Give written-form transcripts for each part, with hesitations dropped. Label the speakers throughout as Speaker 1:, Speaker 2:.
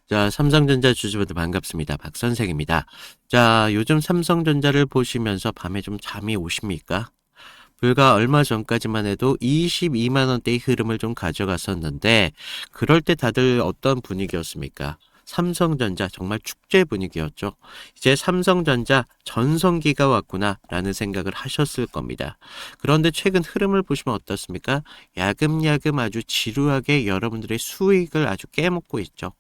Speaker 1: 자, 삼성전자 주주분들 반갑습니다. 박 선생입니다. 자, 요즘 삼성전자를 보시면서 밤에 좀 잠이 오십니까? 불과 얼마 전까지만 해도 22만 원대의 흐름을 좀 가져갔었는데, 그럴 때 다들 어떤 분위기였습니까? 삼성전자 정말 축제 분위기였죠. 이제 삼성전자 전성기가 왔구나라는 생각을 하셨을 겁니다. 그런데 최근 흐름을 보시면 어떻습니까? 야금야금 아주 지루하게 여러분들의 수익을 아주 깨먹고 있죠.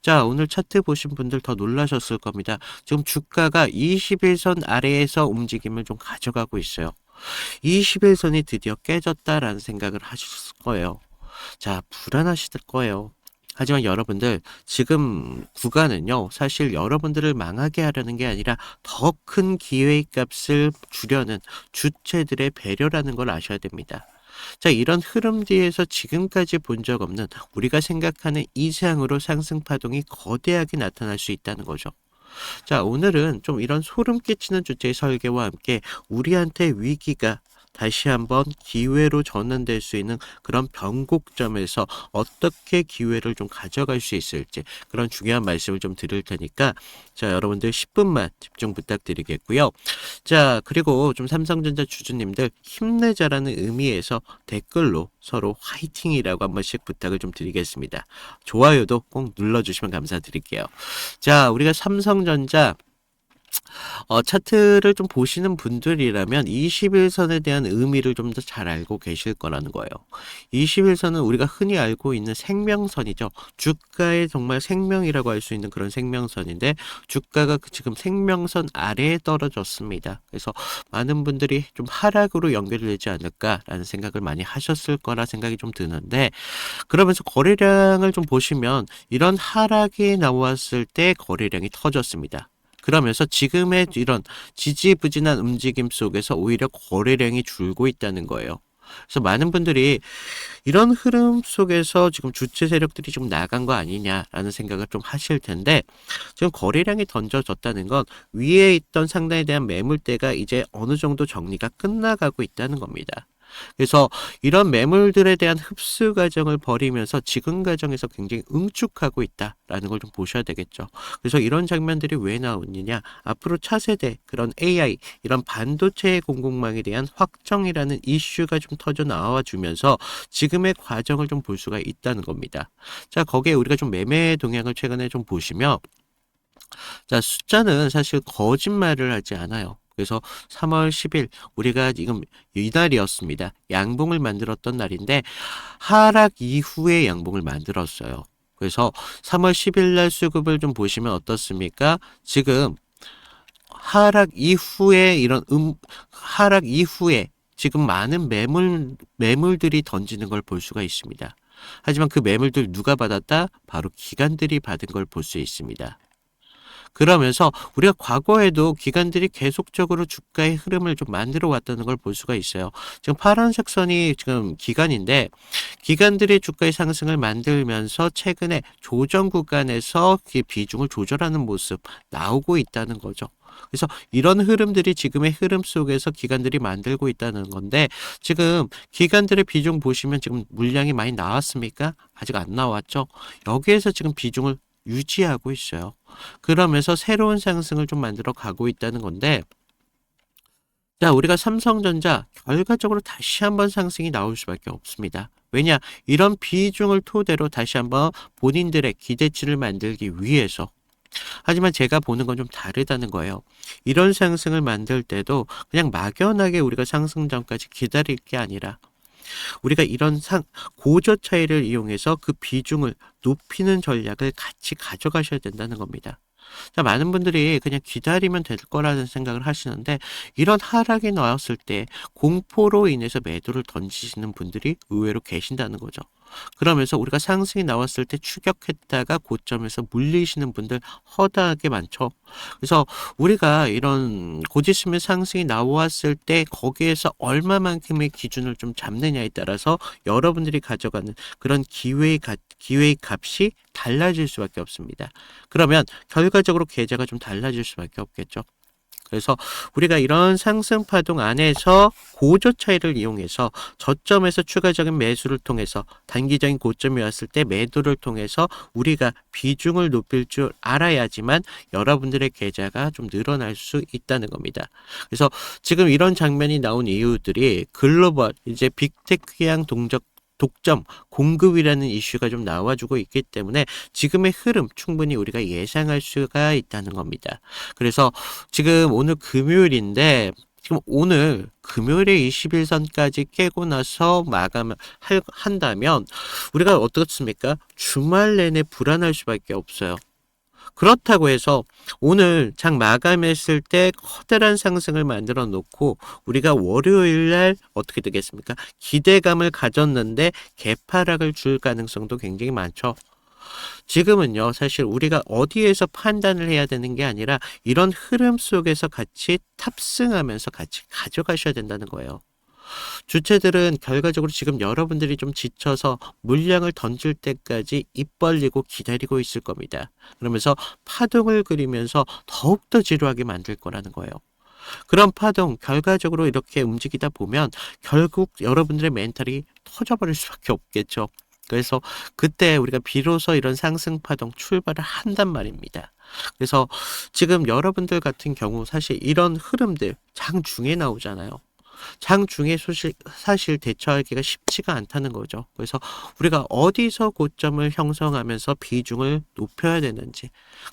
Speaker 1: 자, 오늘 차트 보신 분들 더 놀라셨을 겁니다. 지금 주가가 21선 아래에서 움직임을 좀 가져가고 있어요. 21선이 드디어 깨졌다라는 생각을 하셨을 거예요. 자, 불안하실 거예요. 하지만 여러분들, 지금 구간은요, 사실 여러분들을 망하게 하려는 게 아니라 더 큰 기회의 값을 주려는 주체들의 배려라는 걸 아셔야 됩니다. 자, 이런 흐름 뒤에서 지금까지 본 적 없는 우리가 생각하는 이상으로 상승 파동이 거대하게 나타날 수 있다는 거죠. 자, 오늘은 좀 이런 소름 끼치는 주제의 설계와 함께 우리한테 위기가 다시 한번 기회로 전환될 수 있는 그런 변곡점에서 어떻게 기회를 좀 가져갈 수 있을지 그런 중요한 말씀을 좀 드릴 테니까 자, 여러분들 10분만 집중 부탁드리겠고요. 자, 그리고 좀 삼성전자 주주님들 힘내자라는 의미에서 댓글로 서로 화이팅이라고 한 번씩 부탁을 좀 드리겠습니다. 좋아요도 꼭 눌러주시면 감사드릴게요. 자, 우리가 삼성전자 차트를 좀 보시는 분들이라면 21선에 대한 의미를 좀 더 잘 알고 계실 거라는 거예요. 21선은 우리가 흔히 알고 있는 생명선이죠. 주가의 정말 생명이라고 할 수 있는 그런 생명선인데 주가가 지금 생명선 아래에 떨어졌습니다. 그래서 많은 분들이 좀 하락으로 연결되지 않을까라는 생각을 많이 하셨을 거라 생각이 좀 드는데 그러면서 거래량을 좀 보시면 이런 하락이 나왔을 때 거래량이 터졌습니다. 그러면서 지금의 이런 지지부진한 움직임 속에서 오히려 거래량이 줄고 있다는 거예요. 그래서 많은 분들이 이런 흐름 속에서 지금 주체 세력들이 좀 나간 거 아니냐라는 생각을 좀 하실 텐데 지금 거래량이 던져졌다는 건 위에 있던 상단에 대한 매물대가 이제 어느 정도 정리가 끝나가고 있다는 겁니다. 그래서 이런 매물들에 대한 흡수 과정을 벌이면서 지금 과정에서 굉장히 응축하고 있다라는 걸 좀 보셔야 되겠죠. 그래서 이런 장면들이 왜 나오느냐? 앞으로 차세대 그런 AI 이런 반도체 공급망에 대한 확정이라는 이슈가 좀 터져 나와 주면서 지금의 과정을 좀 볼 수가 있다는 겁니다. 자, 거기에 우리가 좀 매매 동향을 최근에 좀 보시면 자, 숫자는 사실 거짓말을 하지 않아요. 그래서 3월 10일 우리가 지금 이날이었습니다. 양봉을 만들었던 날인데 하락 이후에 양봉을 만들었어요. 그래서 3월 10일 날 수급을 좀 보시면 어떻습니까? 지금 하락 이후에 하락 이후에 지금 많은 매물들이 던지는 걸 볼 수가 있습니다. 하지만 그 매물들 누가 받았다? 바로 기관들이 받은 걸 볼 수 있습니다. 그러면서 우리가 과거에도 기관들이 계속적으로 주가의 흐름을 좀 만들어 왔다는 걸 볼 수가 있어요. 지금 파란색 선이 지금 기관인데 기관들이 주가의 상승을 만들면서 최근에 조정 구간에서 비중을 조절하는 모습 나오고 있다는 거죠. 그래서 이런 흐름들이 지금의 흐름 속에서 기관들이 만들고 있다는 건데 지금 기관들의 비중 보시면 지금 물량이 많이 나왔습니까? 아직 안 나왔죠. 여기에서 지금 비중을 유지하고 있어요. 그러면서 새로운 상승을 좀 만들어 가고 있다는 건데 자, 우리가 삼성전자 결과적으로 다시 한번 상승이 나올 수밖에 없습니다. 왜냐? 이런 비중을 토대로 다시 한번 본인들의 기대치를 만들기 위해서 하지만 제가 보는 건 좀 다르다는 거예요. 이런 상승을 만들 때도 그냥 막연하게 우리가 상승 전까지 기다릴 게 아니라 우리가 이런 고저 차이를 이용해서 그 비중을 높이는 전략을 같이 가져가셔야 된다는 겁니다. 자, 많은 분들이 그냥 기다리면 될 거라는 생각을 하시는데 이런 하락이 나왔을 때 공포로 인해서 매도를 던지시는 분들이 의외로 계신다는 거죠. 그러면서 우리가 상승이 나왔을 때 추격했다가 고점에서 물리시는 분들 허다하게 많죠. 그래서 우리가 이런 곧 있으면 상승이 나왔을 때 거기에서 얼마만큼의 기준을 좀 잡느냐에 따라서 여러분들이 가져가는 그런 기회의 값이 달라질 수밖에 없습니다. 그러면 결과적으로 계좌가 좀 달라질 수밖에 없겠죠. 그래서 우리가 이런 상승 파동 안에서 고저 차이를 이용해서 저점에서 추가적인 매수를 통해서 단기적인 고점이 왔을 때 매도를 통해서 우리가 비중을 높일 줄 알아야지만 여러분들의 계좌가 좀 늘어날 수 있다는 겁니다. 그래서 지금 이런 장면이 나온 이유들이 글로벌 이제 빅테크향 독점 공급이라는 이슈가 좀 나와주고 있기 때문에 지금의 흐름 충분히 우리가 예상할 수가 있다는 겁니다. 그래서 지금 오늘 금요일인데 지금 오늘 금요일에 21선까지 깨고 나서 마감을 한다면 우리가 어떻습니까? 주말 내내 불안할 수밖에 없어요. 그렇다고 해서 오늘 장 마감했을 때 커다란 상승을 만들어 놓고 우리가 월요일 날 어떻게 되겠습니까? 기대감을 가졌는데 개파락을 줄 가능성도 굉장히 많죠. 지금은요, 사실 우리가 어디에서 판단을 해야 되는 게 아니라 이런 흐름 속에서 같이 탑승하면서 같이 가져가셔야 된다는 거예요. 주체들은 결과적으로 지금 여러분들이 좀 지쳐서 물량을 던질 때까지 입 벌리고 기다리고 있을 겁니다. 그러면서 파동을 그리면서 더욱더 지루하게 만들 거라는 거예요. 그런 파동 결과적으로 이렇게 움직이다 보면 결국 여러분들의 멘탈이 터져버릴 수밖에 없겠죠. 그래서 그때 우리가 비로소 이런 상승 파동 출발을 한단 말입니다. 그래서 지금 여러분들 같은 경우 사실 이런 흐름들 장중에 나오잖아요. 장중에 사실 대처하기가 쉽지가 않다는 거죠. 그래서 우리가 어디서 고점을 형성하면서 비중을 높여야 되는지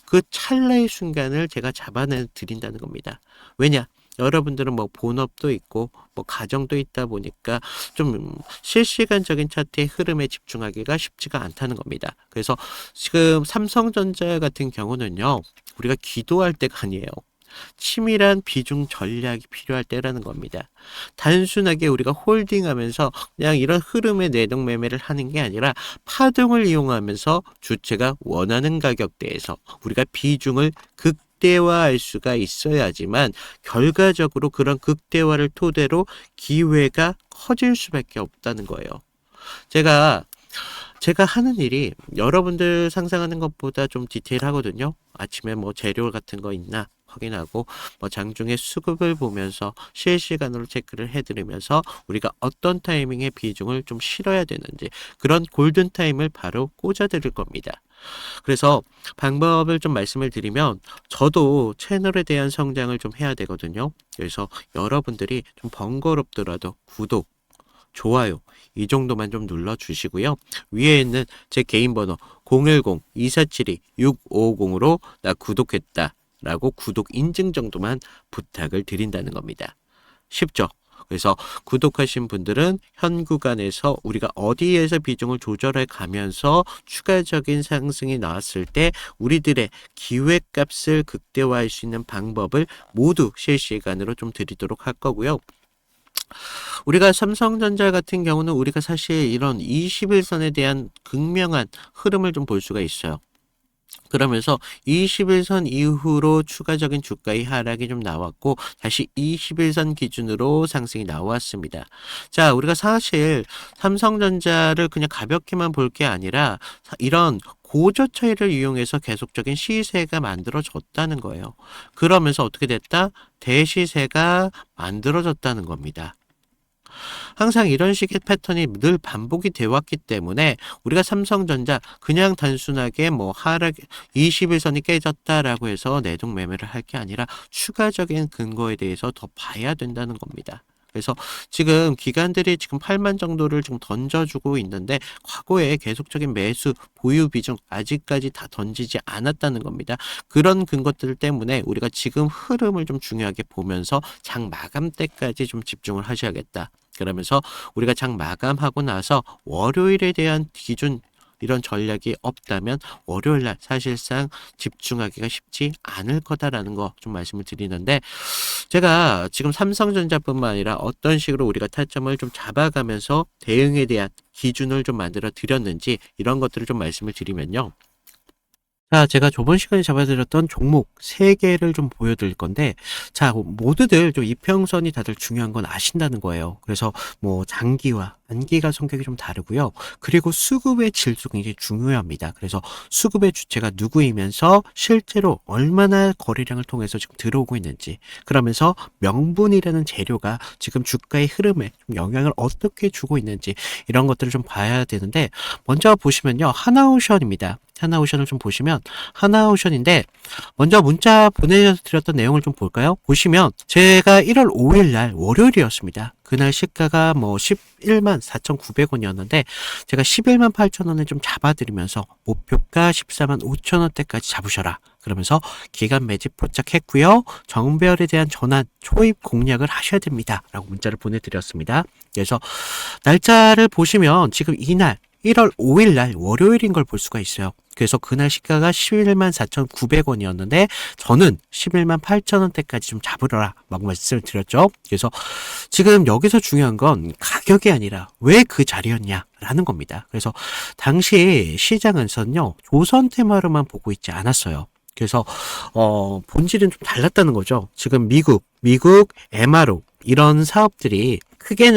Speaker 1: 그 찰나의 순간을 제가 잡아내 드린다는 겁니다. 왜냐? 여러분들은 뭐 본업도 있고 뭐 가정도 있다 보니까 좀 실시간적인 차트의 흐름에 집중하기가 쉽지가 않다는 겁니다. 그래서 지금 삼성전자 같은 경우는요, 우리가 기도할 때가 아니에요. 치밀한 비중 전략이 필요할 때라는 겁니다. 단순하게 우리가 홀딩하면서 그냥 이런 흐름의 내동매매를 하는 게 아니라 파동을 이용하면서 주체가 원하는 가격대에서 우리가 비중을 극대화할 수가 있어야지만 결과적으로 그런 극대화를 토대로 기회가 커질 수밖에 없다는 거예요. 제가 하는 일이 여러분들 상상하는 것보다 좀 디테일하거든요. 아침에 뭐 재료 같은 거 있나 확인하고 뭐 장중에 수급을 보면서 실시간으로 체크를 해드리면서 우리가 어떤 타이밍에 비중을 좀 실어야 되는지 그런 골든타임을 바로 꽂아드릴 겁니다. 그래서 방법을 좀 말씀을 드리면 저도 채널에 대한 성장을 좀 해야 되거든요. 그래서 여러분들이 좀 번거롭더라도 구독, 좋아요 이 정도만 좀 눌러주시고요. 위에 있는 제 개인 번호 010-2472-6550으로 나 구독했다 라고 구독 인증 정도만 부탁을 드린다는 겁니다. 쉽죠? 그래서 구독하신 분들은 현 구간에서 우리가 어디에서 비중을 조절해 가면서 추가적인 상승이 나왔을 때 우리들의 기회값을 극대화할 수 있는 방법을 모두 실시간으로 좀 드리도록 할 거고요. 우리가 삼성전자 같은 경우는 우리가 사실 이런 21선에 대한 극명한 흐름을 좀 볼 수가 있어요. 그러면서 21선 이후로 추가적인 주가의 하락이 좀 나왔고 다시 21선 기준으로 상승이 나왔습니다. 자, 우리가 사실 삼성전자를 그냥 가볍게만 볼 게 아니라 이런 고저 차이를 이용해서 계속적인 시세가 만들어졌다는 거예요. 그러면서 어떻게 됐다? 대시세가 만들어졌다는 겁니다. 항상 이런 식의 패턴이 늘 반복이 되어 왔기 때문에 우리가 삼성전자 그냥 단순하게 뭐 하락 21선이 깨졌다라고 해서 내동 매매를 할 게 아니라 추가적인 근거에 대해서 더 봐야 된다는 겁니다. 그래서 지금 기관들이 지금 8만 정도를 좀 던져주고 있는데 과거에 계속적인 매수 보유 비중 아직까지 다 던지지 않았다는 겁니다. 그런 근거들 때문에 우리가 지금 흐름을 좀 중요하게 보면서 장 마감 때까지 좀 집중을 하셔야겠다. 그러면서 우리가 장 마감하고 나서 월요일에 대한 기준 이런 전략이 없다면 월요일날 사실상 집중하기가 쉽지 않을 거다라는 거 좀 말씀을 드리는데 제가 지금 삼성전자뿐만 아니라 어떤 식으로 우리가 타점을 좀 잡아가면서 대응에 대한 기준을 좀 만들어 드렸는지 이런 것들을 좀 말씀을 드리면요. 자, 제가 저번 시간에 잡아드렸던 종목 3개를 좀 보여드릴 건데, 자, 모두들 좀 이평선이 다들 중요한 건 아신다는 거예요. 그래서 뭐 장기화 단기가 성격이 좀 다르고요. 그리고 수급의 질도 굉장히 중요합니다. 그래서 수급의 주체가 누구이면서 실제로 얼마나 거래량을 통해서 지금 들어오고 있는지, 그러면서 명분이라는 재료가 지금 주가의 흐름에 좀 영향을 어떻게 주고 있는지, 이런 것들을 좀 봐야 되는데, 먼저 보시면요, 하나오션입니다. 하나오션을 좀 보시면, 하나오션인데 먼저 문자 보내드렸던 내용을 좀 볼까요? 보시면 제가 1월 5일 날 월요일이었습니다. 그날 시가가 뭐 11만 4,900원이었는데 제가 11만 8천원에 좀 잡아드리면서 목표가 14만 5천원대까지 잡으셔라, 그러면서 기간 매집 포착했고요. 정배열에 대한 전환 초입 공략을 하셔야 됩니다 라고 문자를 보내드렸습니다. 그래서 날짜를 보시면 지금 이날 1월 5일 날 월요일인 걸 볼 수가 있어요. 그래서 그날 시가가 11만 4,900원이었는데 저는 11만 8천원대까지 좀 잡으라 라고 말씀을 드렸죠. 그래서 지금 여기서 중요한 건 가격이 아니라 왜 그 자리였냐 라는 겁니다. 그래서 당시 시장에서는요, 조선 테마로만 보고 있지 않았어요. 그래서 본질은 좀 달랐다는 거죠. 지금 미국 MRO 이런 사업들이 크게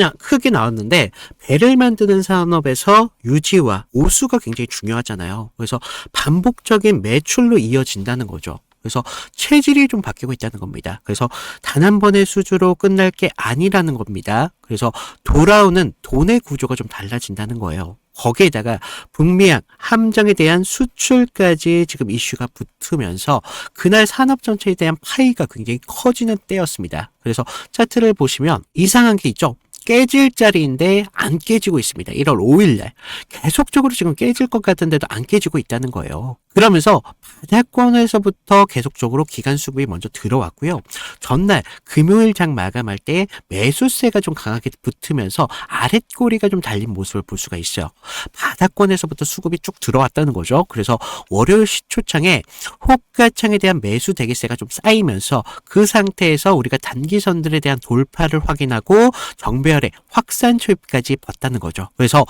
Speaker 1: 나왔는데, 배를 만드는 산업에서 유지와 오수가 굉장히 중요하잖아요. 그래서 반복적인 매출로 이어진다는 거죠. 그래서 체질이 좀 바뀌고 있다는 겁니다. 그래서 단 한 번의 수주로 끝날 게 아니라는 겁니다. 그래서 돌아오는 돈의 구조가 좀 달라진다는 거예요. 거기에다가 북미양 함정에 대한 수출까지 지금 이슈가 붙으면서 그날 산업 전체에 대한 파이가 굉장히 커지는 때였습니다. 그래서 차트를 보시면 이상한 게 있죠. 깨질 자리인데 안 깨지고 있습니다. 1월 5일 날 계속적으로 지금 깨질 것 같은데도 안 깨지고 있다는 거예요. 그러면서 바닥권에서부터 계속적으로 기간 수급이 먼저 들어왔고요. 전날 금요일 장 마감할 때 매수세가 좀 강하게 붙으면서 아랫꼬리가 좀 달린 모습을 볼 수가 있어요. 바닥권에서부터 수급이 쭉 들어왔다는 거죠. 그래서 월요일 시초창에 호가창에 대한 매수 대기세가 좀 쌓이면서 그 상태에서 우리가 단기선들에 대한 돌파를 확인하고 정배열의 확산 초입까지 봤다는 거죠. 그래서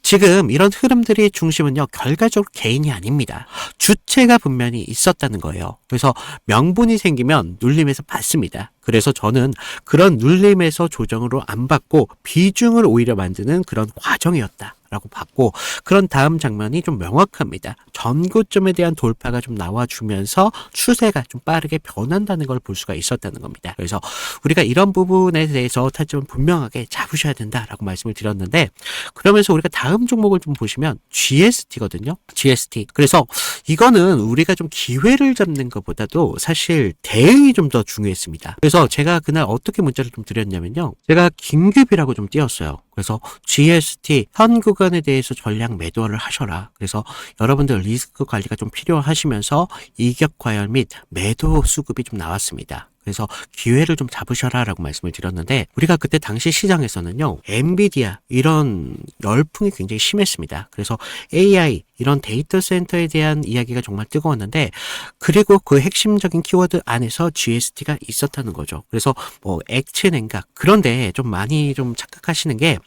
Speaker 1: 지금 이런 흐름들의 중심은요, 결과적으로 개인이 아닙니다. 주체가 분명히 있었다는 거예요. 그래서 명분이 생기면 눌림에서 받습니다. 그래서 저는 그런 눌림에서 조정으로 안 받고 비중을 오히려 만드는 그런 과정이었다 라고 봤고, 그런 다음 장면이 좀 명확합니다. 전고점에 대한 돌파가 좀 나와주면서 추세가 좀 빠르게 변한다는 걸 볼 수가 있었다는 겁니다. 그래서 우리가 이런 부분에 대해서 타점을 분명하게 잡으셔야 된다라고 말씀을 드렸는데, 그러면서 우리가 다음 종목을 좀 보시면 GST거든요. GST. 그래서 이거는 우리가 좀 기회를 잡는 것보다도 사실 대응이 좀 더 중요했습니다. 그래서 제가 그날 어떻게 문자를 좀 드렸냐면요, 제가 긴급이라고 좀 띄웠어요. 그래서 GST 현 구간에 대해서 전량 매도를 하셔라. 그래서 여러분들 리스크 관리가 좀 필요하시면서 이격 과열 및 매도 수급이 좀 나왔습니다. 그래서 기회를 좀 잡으셔라 라고 말씀을 드렸는데, 우리가 그때 당시 시장에서는요, 엔비디아 이런 열풍이 굉장히 심했습니다. 그래서 AI 이런 데이터 센터에 대한 이야기가 정말 뜨거웠는데, 그리고 그 핵심적인 키워드 안에서 GST가 있었다는 거죠. 그래서 뭐 액체 냉각, 그런데 좀 많이 좀 착각하시는 게,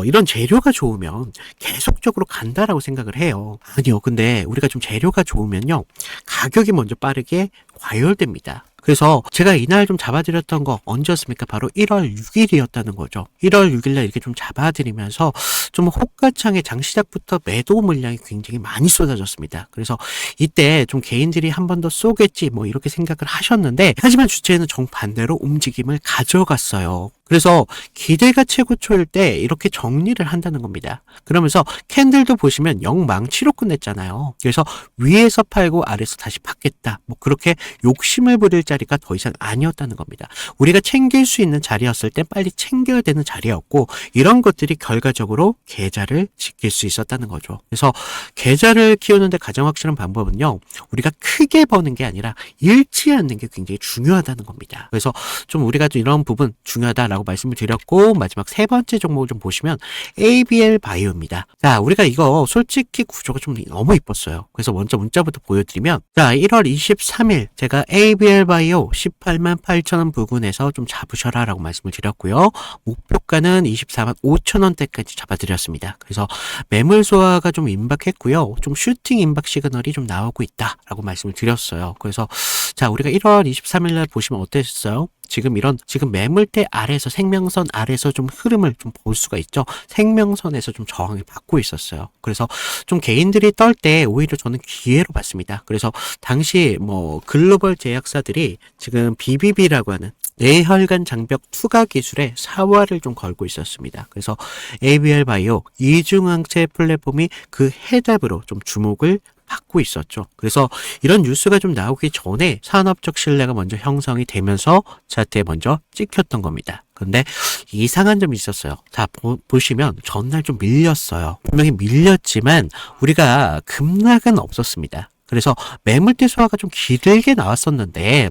Speaker 1: 이런 재료가 좋으면 계속적으로 간다라고 생각을 해요. 아니요. 근데 우리가 좀 재료가 좋으면요, 가격이 먼저 빠르게 과열됩니다. 그래서 제가 이날 좀 잡아드렸던 거 언제였습니까? 바로 1월 6일이었다는 거죠. 1월 6일날 이렇게 좀 잡아드리면서 좀 호가창에 장시작부터 매도 물량이 굉장히 많이 쏟아졌습니다. 그래서 이때 좀 개인들이 한 번 더 쏘겠지 뭐 이렇게 생각을 하셨는데, 하지만 주체는 정반대로 움직임을 가져갔어요. 그래서 기대가 최고초일 때 이렇게 정리를 한다는 겁니다. 그러면서 캔들도 보시면 영망치로 끝냈잖아요. 그래서 위에서 팔고 아래에서 다시 받겠다, 뭐 그렇게 욕심을 부릴 자리가 더 이상 아니었다는 겁니다. 우리가 챙길 수 있는 자리였을 때 빨리 챙겨야 되는 자리였고, 이런 것들이 결과적으로 계좌를 지킬 수 있었다는 거죠. 그래서 계좌를 키우는데 가장 확실한 방법은요, 우리가 크게 버는 게 아니라 잃지 않는 게 굉장히 중요하다는 겁니다. 그래서 좀 우리가 좀 이런 부분 중요하다라고 말씀을 드렸고, 마지막 세 번째 종목을 좀 보시면 ABL 바이오입니다. 자, 우리가 이거 솔직히 구조가 좀 너무 이뻤어요. 그래서 먼저 문자부터 보여드리면, 자, 1월 23일 제가 ABL 바이오 18만 8천원 부근에서 좀 잡으셔라 라고 말씀을 드렸고요. 목표가는 24만 5천원대까지 잡아드렸습니다. 그래서 매물 소화가 좀 임박했고요. 좀 슈팅 임박 시그널이 좀 나오고 있다 라고 말씀을 드렸어요. 그래서 자, 우리가 1월 23일 날 보시면 어땠어요? 지금 매물대 아래에서 생명선 아래에서 좀 흐름을 좀 볼 수가 있죠. 생명선에서 좀 저항을 받고 있었어요. 그래서 좀 개인들이 떨 때 오히려 저는 기회로 봤습니다. 그래서 당시 뭐 글로벌 제약사들이 지금 BBB라고 하는 뇌혈관 장벽 투과 기술에 사활을 좀 걸고 있었습니다. 그래서 ABL 바이오 이중항체 플랫폼이 그 해답으로 좀 주목을 받고 있었죠. 그래서 이런 뉴스가 좀 나오기 전에 산업적 신뢰가 먼저 형성이 되면서 차트에 먼저 찍혔던 겁니다. 근데 이상한 점이 있었어요. 자, 보시면 전날 좀 밀렸어요. 분명히 밀렸지만 우리가 급락은 없었습니다. 그래서 매물대 소화가 좀 길게 나왔었는데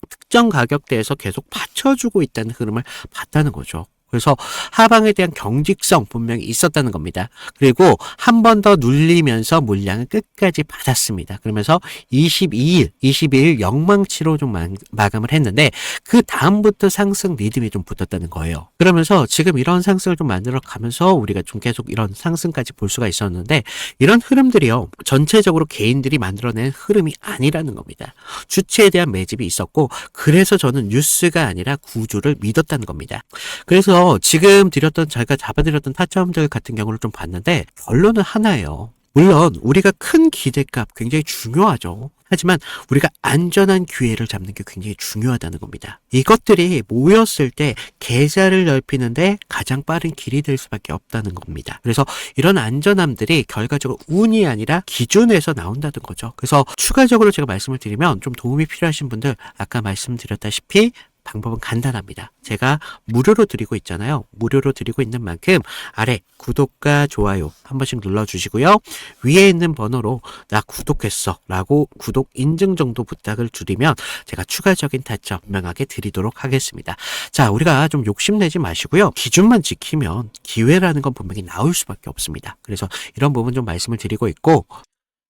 Speaker 1: 특정 가격대에서 계속 받쳐주고 있다는 흐름을 봤다는 거죠. 그래서 하방에 대한 경직성 분명히 있었다는 겁니다. 그리고 한 번 더 눌리면서 물량을 끝까지 받았습니다. 그러면서 22일 영망치로 좀 마감을 했는데 그 다음부터 상승 리듬이 좀 붙었다는 거예요. 그러면서 지금 이런 상승을 좀 만들어 가면서 우리가 좀 계속 이런 상승까지 볼 수가 있었는데 이런 흐름들이요. 전체적으로 개인들이 만들어낸 흐름이 아니라는 겁니다. 주체에 대한 매집이 있었고 그래서 저는 뉴스가 아니라 구조를 믿었다는 겁니다. 그래서 지금 제가 잡아드렸던 타점들 같은 경우를 좀 봤는데 결론은 하나예요. 물론 우리가 큰 기대값 굉장히 중요하죠. 하지만 우리가 안전한 기회를 잡는 게 굉장히 중요하다는 겁니다. 이것들이 모였을 때 계좌를 넓히는데 가장 빠른 길이 될 수밖에 없다는 겁니다. 그래서 이런 안전함들이 결과적으로 운이 아니라 기준에서 나온다는 거죠. 그래서 추가적으로 제가 말씀을 드리면 좀 도움이 필요하신 분들 아까 말씀드렸다시피 방법은 간단합니다. 제가 무료로 드리고 있잖아요. 무료로 드리고 있는 만큼 아래 구독과 좋아요 한 번씩 눌러주시고요. 위에 있는 번호로 나 구독했어 라고 구독 인증 정도 부탁을 드리면 제가 추가적인 타점 분명하게 드리도록 하겠습니다. 자, 우리가 좀 욕심내지 마시고요. 기준만 지키면 기회라는 건 분명히 나올 수밖에 없습니다. 그래서 이런 부분 좀 말씀을 드리고 있고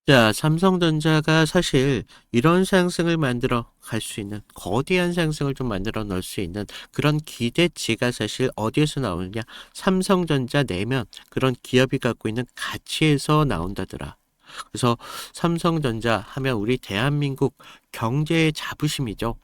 Speaker 1: 자, 삼성전자가 사실 이런 상승을 만들어 갈 수 있는 거대한 상승을 좀 만들어 넣을 수 있는 그런 기대치가 사실 어디에서 나오느냐 삼성전자 내면 그런 기업이 갖고 있는 가치에서 나온다더라. 그래서 삼성전자 하면 우리 대한민국 경제의 자부심이죠.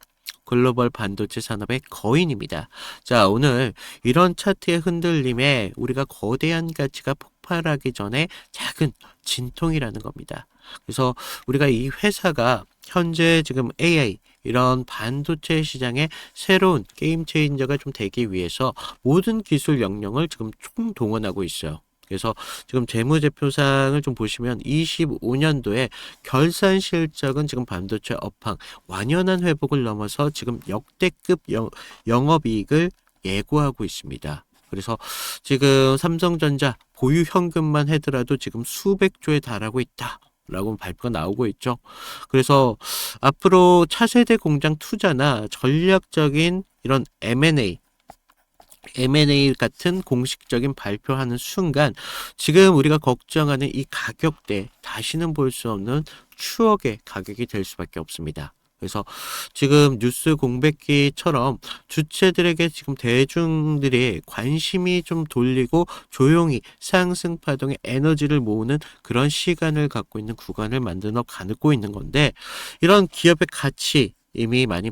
Speaker 1: 글로벌 반도체 산업의 거인입니다. 자, 오늘 이런 차트의 흔들림에 우리가 거대한 가치가 폭발하기 전에 작은 진통이라는 겁니다. 그래서 우리가 이 회사가 현재 지금 AI 이런 반도체 시장의 새로운 게임 체인저가 좀 되기 위해서 모든 기술 역량을 지금 총동원하고 있어요. 그래서 지금 재무제표상을 좀 보시면 25년도에 결산 실적은 지금 반도체 업황 완연한 회복을 넘어서 지금 역대급 영업이익을 예고하고 있습니다. 그래서 지금 삼성전자 보유 현금만 하더라도 지금 수백조에 달하고 있다. 라고 발표가 나오고 있죠. 그래서 앞으로 차세대 공장 투자나 전략적인 이런 M&A 같은 공식적인 발표하는 순간 지금 우리가 걱정하는 이 가격대 다시는 볼 수 없는 추억의 가격이 될 수밖에 없습니다. 그래서 지금 뉴스 공백기처럼 주체들에게 지금 대중들이 관심이 좀 돌리고 조용히 상승 파동의 에너지를 모으는 그런 시간을 갖고 있는 구간을 만들어 가고 있는 건데 이런 기업의 가치 이미 많이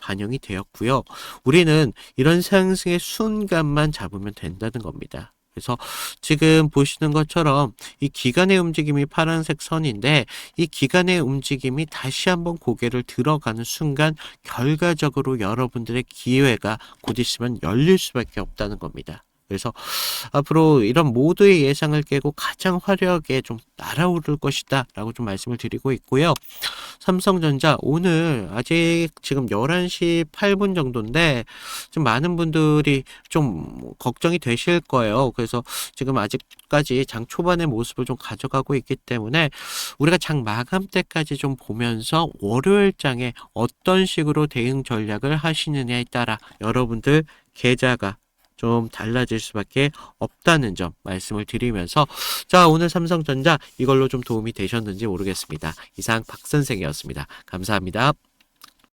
Speaker 1: 반영이 되었고요. 우리는 이런 상승의 순간만 잡으면 된다는 겁니다. 그래서 지금 보시는 것처럼 이 기간의 움직임이 파란색 선인데 이 기간의 움직임이 다시 한번 고개를 들어가는 순간 결과적으로 여러분들의 기회가 곧 있으면 열릴 수밖에 없다는 겁니다. 그래서 앞으로 이런 모두의 예상을 깨고 가장 화려하게 좀 날아오를 것이다 라고 좀 말씀을 드리고 있고요. 삼성전자 오늘 아직 지금 11시 8분 정도인데 좀 많은 분들이 좀 걱정이 되실 거예요. 그래서 지금 아직까지 장 초반의 모습을 좀 가져가고 있기 때문에 우리가 장 마감 때까지 좀 보면서 월요일 장에 어떤 식으로 대응 전략을 하시느냐에 따라 여러분들 계좌가 좀 달라질 수밖에 없다는 점 말씀을 드리면서 자, 오늘 삼성전자 이걸로 좀 도움이 되셨는지 모르겠습니다. 이상 박 선생이었습니다. 감사합니다.